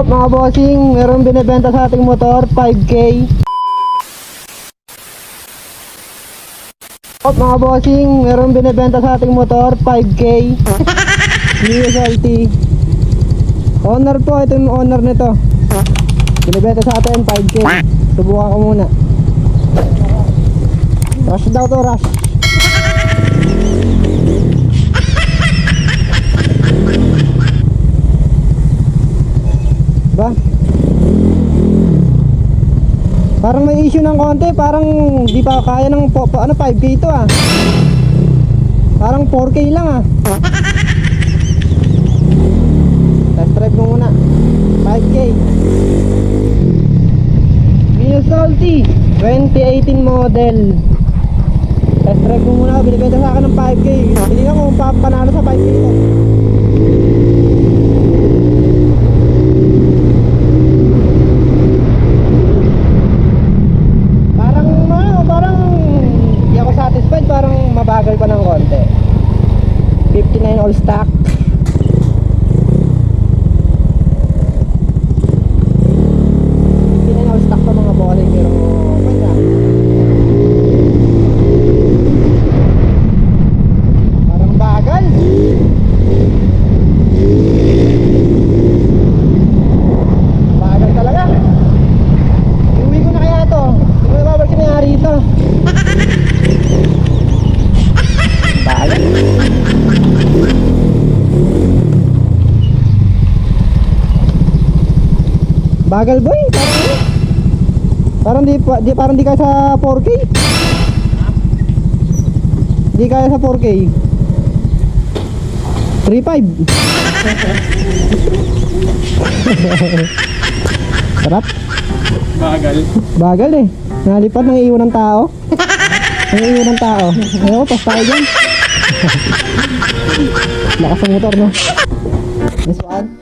Mga bossing, meron binibenta sa ating motor, 5K. Mga bossing, meron binibenta sa ating motor, 5K. USLT. Owner po, ito yung owner nito. Binibenta sa atin, 5K. Subukan ko muna. Rush daw to, rush. Ba? Parang may issue ng konti, parang di pa kaya ng 5K ito ah. Parang 4K lang ah. Test drive mo muna. 5K. Salty 2018 model. Test drive mo muna. Binibenta sa akin ng 5K. Hindi na kung panalo sa 5K ito. Parang mabagal pa ng konti. 59 all stock. 59 all stock pa mga bossing, pero okay na. Parang bagal. Bagal talaga. Iuwi ko na kaya ito. Hindi mo babalik na yari ito. Bagal boy, parang di kaya sa 4K. Di kaya sa 4K. 3.5. Sarap. Bagal eh. Nalipad ng iwan ng tao. Ng iwan ng tao. Ayaw, pas tayo dyan. Lakas ang motor no. This one.